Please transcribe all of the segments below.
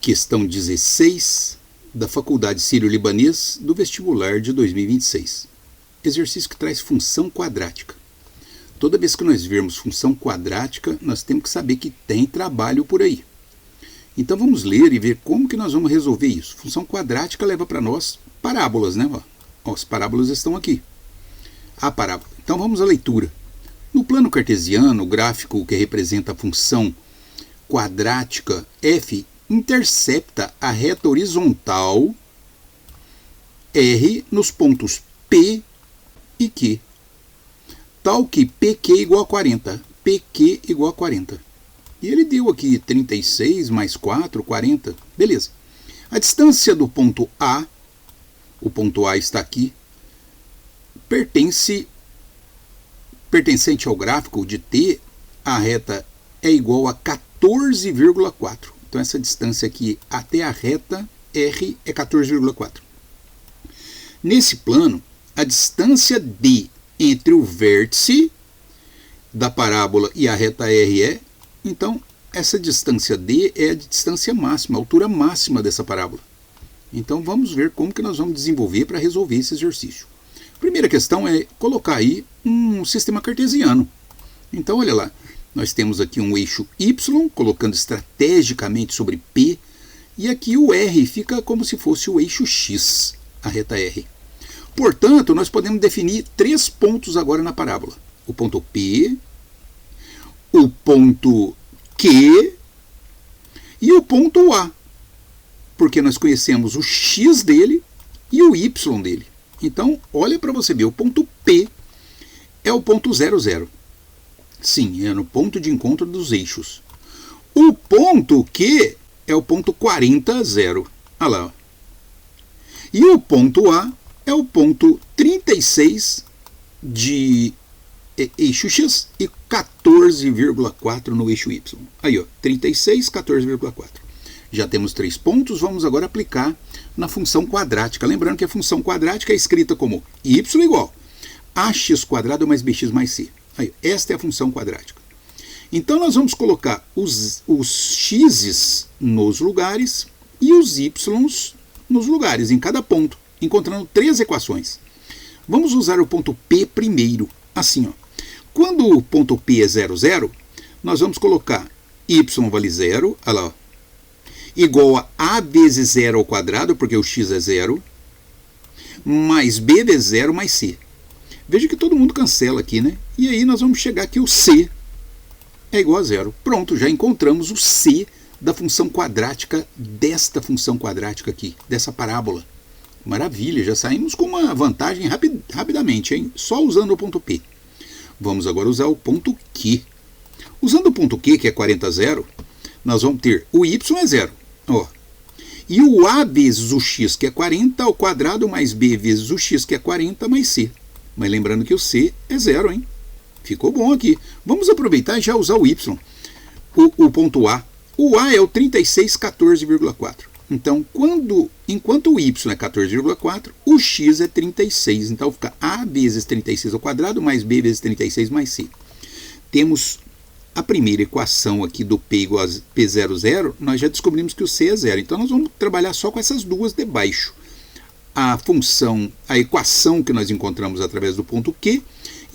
Questão 16 da Faculdade Sírio-Libanês do vestibular de 2026. Exercício que traz função quadrática. Toda vez que nós vermos função quadrática, nós temos que saber que tem trabalho por aí. Então vamos ler e ver como que nós vamos resolver isso. Função quadrática leva para nós parábolas, né? Ó, as parábolas estão aqui. A parábola. Então vamos à leitura. No plano cartesiano, o gráfico que representa a função quadrática f intercepta a reta horizontal R nos pontos P e Q, tal que PQ igual a 40. PQ igual a 40. E ele deu aqui 36 mais 4, 40. Beleza. A distância do ponto A, o ponto A está aqui, pertencente ao gráfico de T, a reta é igual a 14,4. Então essa distância aqui até a reta R é 14,4. Nesse plano, a distância D entre o vértice da parábola e a reta R é, então essa distância D é a distância máxima, a altura máxima dessa parábola. Então vamos ver como que nós vamos desenvolver para resolver esse exercício. A primeira questão é colocar aí um sistema cartesiano. Então olha lá, nós temos aqui um eixo Y, colocando estrategicamente sobre P, e aqui o R fica como se fosse o eixo X, a reta R. Portanto, nós podemos definir 3 pontos agora na parábola. O ponto P, o ponto Q e o ponto A, porque nós conhecemos o X dele e o Y dele. Então, olha para você ver, o ponto P é o ponto 0, 0. Sim, é no ponto de encontro dos eixos. O ponto Q é o ponto 40, 0. Olha lá. E o ponto A é o ponto 36 de eixo X e 14,4 no eixo Y. Aí, ó, 36, 14,4. Já temos 3 pontos, vamos agora aplicar na função quadrática. Lembrando que a função quadrática é escrita como y igual a ax quadrado mais bx mais c. Aí, esta é a função quadrática. Então nós vamos colocar os x's nos lugares e os y's nos lugares, em cada ponto, encontrando 3 equações. Vamos usar o ponto P primeiro, assim, ó. Quando o ponto P é 0, 0, nós vamos colocar y vale 0, olha lá, ó, igual a vezes 0 ao quadrado, porque o x é 0, mais b vezes 0 mais c. Veja que todo mundo cancela aqui, né? E aí nós vamos chegar que o c é igual a 0. Pronto, já encontramos o c da função quadrática desta função quadrática aqui, dessa parábola. Maravilha, já saímos com uma vantagem rapidamente, hein? Só usando o ponto P. Vamos agora usar o ponto Q. Usando o ponto Q, que é 40, 0, nós vamos ter o y é 0. Ó. E o a vezes o x, que é 40, ao quadrado, mais b vezes o x, que é 40, mais c. Mas lembrando que o c é 0, hein? Ficou bom aqui. Vamos aproveitar e já usar o y. O ponto A. O A é o 36, 14,4. Então, enquanto o y é 14,4, o x é 36. Então, fica a vezes 36 ao quadrado, mais b vezes 36 mais c. Temos a primeira equação aqui do P igual a P00, 0, nós já descobrimos que o C é 0. Então, nós vamos trabalhar só com essas duas debaixo. A equação que nós encontramos através do ponto Q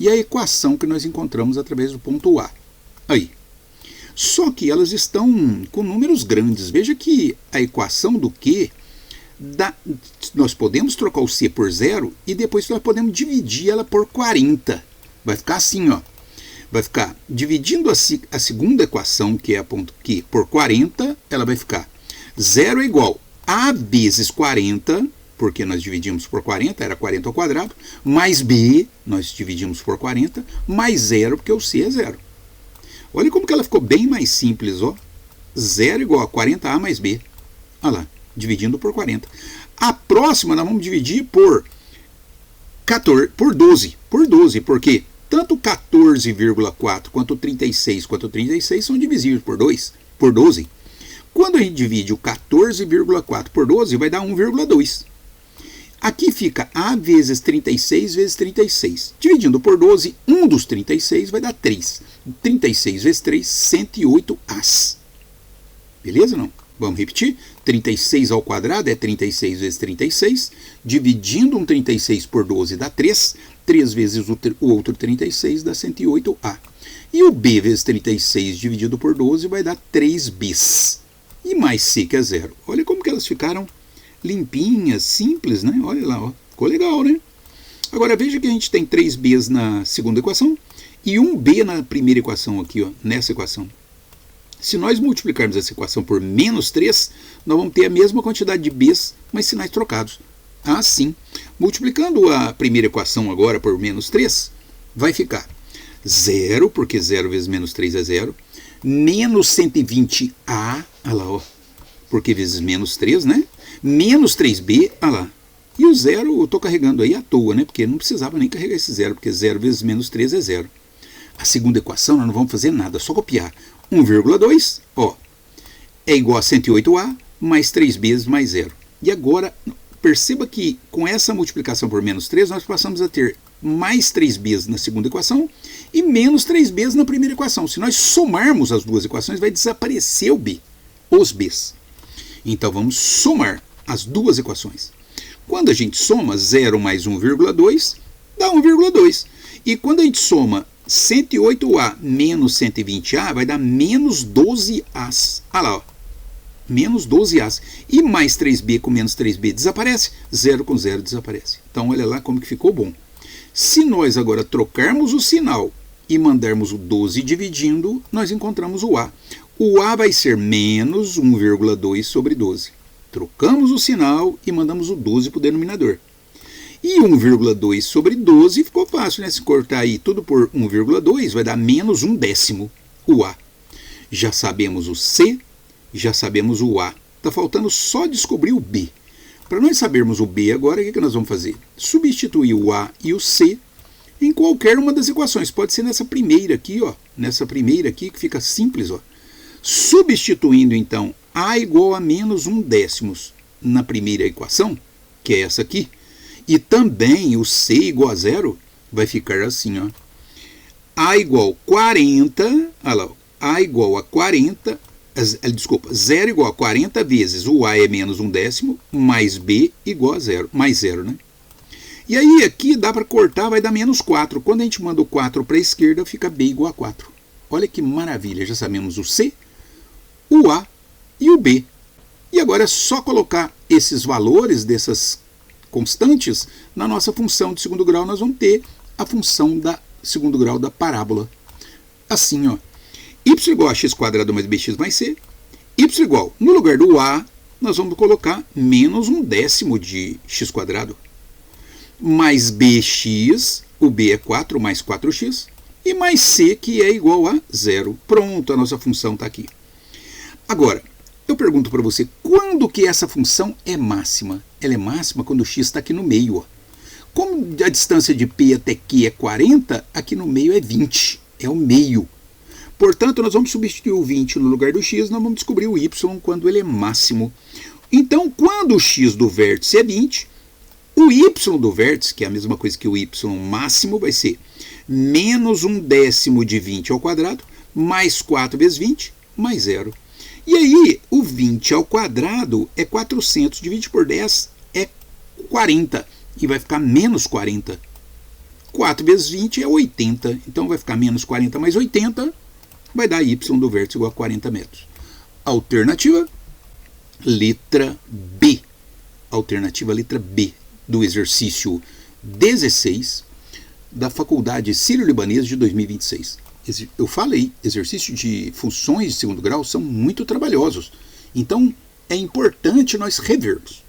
e a equação que nós encontramos através do ponto A. Aí. Só que elas estão com números grandes. Veja que a equação do Q, nós podemos trocar o C por 0 e depois nós podemos dividir ela por 40. Vai ficar assim, ó. Vai ficar, dividindo a segunda equação, que é a ponto Q, por 40, ela vai ficar 0 é igual a vezes 40, porque nós dividimos por 40, era 40 ao quadrado, mais b, nós dividimos por 40, mais 0, porque o c é 0. Olha como que ela ficou bem mais simples, ó. 0 igual a 40a mais b. Olha lá, dividindo por 40. A próxima nós vamos dividir por 12. Por 12, porque tanto 14,4 quanto 36 são divisíveis por 12. Quando a gente divide o 14,4 por 12, vai dar 1,2. Aqui fica A vezes 36 vezes 36. Dividindo por 12, 1 dos 36 vai dar 3. 36 vezes 3, 108 As. Beleza ou não? Vamos repetir? 36 ao quadrado é 36 vezes 36. Dividindo um 36 por 12 dá 3. 3 vezes o outro 36 dá 108A. E o B vezes 36 dividido por 12 vai dar 3Bs. E mais C, que é 0. Olha como que elas ficaram limpinhas, simples, né? Olha lá, ó. Ficou legal, né? Agora veja que a gente tem 3Bs na segunda equação e 1B na primeira equação aqui, ó, nessa equação. Se nós multiplicarmos essa equação por menos 3, nós vamos ter a mesma quantidade de Bs, mas sinais trocados. Assim, multiplicando a primeira equação agora por menos 3, vai ficar 0, porque 0 vezes menos 3 é 0, menos 120A, olha lá, ó, porque vezes menos 3, né? Menos 3B, olha lá. E o 0 eu estou carregando aí à toa, né? Porque não precisava nem carregar esse 0, porque 0 vezes menos 3 é 0. A segunda equação nós não vamos fazer nada, só copiar. 1,2, ó, é igual a 108A mais 3B mais 0. E agora, perceba que com essa multiplicação por menos 3, nós passamos a ter mais 3Bs na segunda equação e menos 3Bs na primeira equação. Se nós somarmos as duas equações, vai desaparecer o B, os Bs. Então vamos somar as duas equações. Quando a gente soma 0 mais 1,2, dá 1,2. E quando a gente soma 108A menos 120A, vai dar menos 12As. Olha lá, ó. Menos 12As. E mais 3B com menos 3B desaparece. 0 com 0 desaparece. Então olha lá como que ficou bom. Se nós agora trocarmos o sinal e mandarmos o 12 dividindo, nós encontramos o A. O A vai ser menos 1,2 sobre 12. Trocamos o sinal e mandamos o 12 para o denominador. E 1,2 sobre 12 ficou fácil, né? Se cortar aí tudo por 1,2, vai dar menos 1/10, o A. Já sabemos o C, já sabemos o A. Está faltando só descobrir o B. Para nós sabermos o B agora, o que nós vamos fazer? Substituir o A e o C em qualquer uma das equações. Pode ser nessa primeira aqui, ó. Nessa primeira aqui, que fica simples, ó. Substituindo, então, A igual a menos 1/10 na primeira equação, que é essa aqui, e também o C igual a 0, vai ficar assim, ó. A igual a 40, olha lá, A igual a 40, desculpa, 0 igual a 40 vezes o A é menos 1/10, mais B igual a 0, mais 0, né? E aí aqui dá para cortar, vai dar menos 4. Quando a gente manda o 4 para a esquerda, fica B igual a 4. Olha que maravilha, já sabemos o C, o A e o B. E agora é só colocar esses valores dessas constantes na nossa função de segundo grau. Nós vamos ter a função da segundo grau da parábola. Assim, ó. Y igual a x² mais bx mais c. Y igual, no lugar do A, nós vamos colocar menos 1/10 de x². Mais bx, o b é 4 mais 4x. E mais c, que é igual a 0. Pronto, a nossa função está aqui. Agora, eu pergunto para você, quando que essa função é máxima? Ela é máxima quando o x está aqui no meio. Ó. Como a distância de P até Q é 40, aqui no meio é 20, é o meio. Portanto, nós vamos substituir o 20 no lugar do x, nós vamos descobrir o y quando ele é máximo. Então, quando o x do vértice é 20, o y do vértice, que é a mesma coisa que o y máximo, vai ser menos 1/10 de 20 ao quadrado, mais 4 vezes 20, mais 0. E aí, o 20 ao quadrado é 400, dividido por 10 é 40, e vai ficar menos 40. 4 vezes 20 é 80, então vai ficar menos 40 mais 80, vai dar y do vértice igual a 40 metros. Alternativa, letra B. Alternativa, letra B, do exercício 16, da Faculdade Sírio-Libanesa de 2026. Eu falei, exercícios de funções de segundo grau são muito trabalhosos. Então, é importante nós revermos.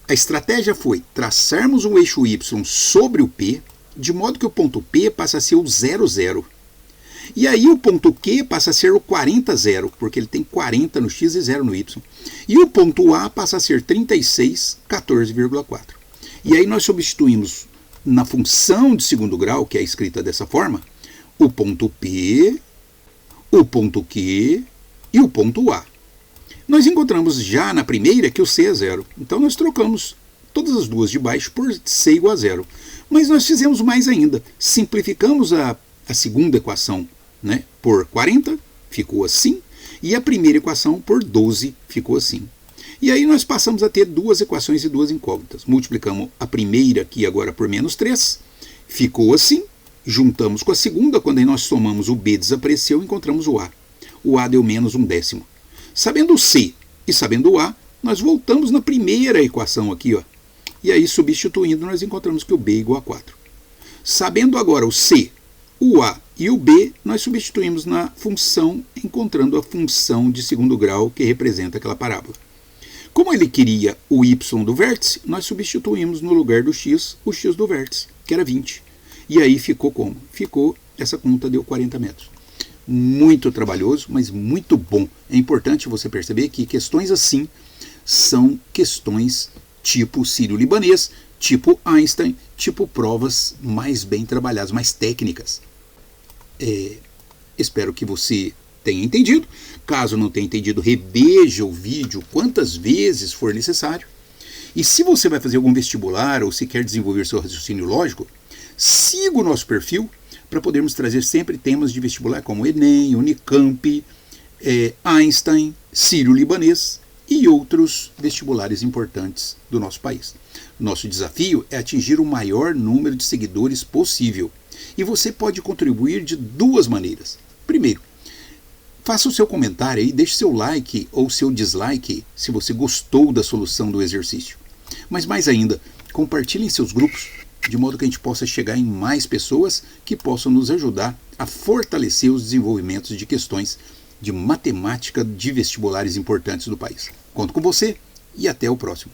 A estratégia foi traçarmos o eixo y sobre o P, de modo que o ponto P passa a ser o 0, 0. E aí o ponto Q passa a ser o 40, 0, porque ele tem 40 no x e 0 no y. E o ponto A passa a ser 36, 14,4. E aí nós substituímos na função de segundo grau, que é escrita dessa forma, o ponto P, o ponto Q e o ponto A. Nós encontramos já na primeira que o C é 0. Então nós trocamos todas as duas de baixo por C igual a 0. Mas nós fizemos mais ainda. Simplificamos a segunda equação, né, por 40, ficou assim. E a primeira equação por 12 ficou assim. E aí nós passamos a ter duas equações e duas incógnitas. Multiplicamos a primeira aqui agora por menos 3, ficou assim. Juntamos com a segunda, quando aí nós somamos o B desapareceu, encontramos o A. O A deu menos 1/10. Sabendo o C e sabendo o A, nós voltamos na primeira equação aqui, ó. E aí, substituindo, nós encontramos que o B é igual a 4. Sabendo agora o C, o A e o B, nós substituímos na função, encontrando a função de segundo grau que representa aquela parábola. Como ele queria o y do vértice, nós substituímos no lugar do x, o x do vértice, que era 20. E aí ficou como? Ficou, essa conta deu 40 metros. Muito trabalhoso, mas muito bom. É importante você perceber que questões assim são questões tipo sírio-libanês, tipo Einstein, tipo provas mais bem trabalhadas, mais técnicas. Espero que você tenha entendido. Caso não tenha entendido, reveja o vídeo quantas vezes for necessário. E se você vai fazer algum vestibular ou se quer desenvolver seu raciocínio lógico, siga o nosso perfil para podermos trazer sempre temas de vestibular como Enem, Unicamp, Einstein, sírio-libanês e outros vestibulares importantes do nosso país. Nosso desafio é atingir o maior número de seguidores possível. E você pode contribuir de duas maneiras. Primeiro, faça o seu comentário aí, deixe seu like ou seu dislike se você gostou da solução do exercício. Mas mais ainda, compartilhe em seus grupos, de modo que a gente possa chegar em mais pessoas que possam nos ajudar a fortalecer os desenvolvimentos de questões de matemática de vestibulares importantes do país. Conto com você e até o próximo.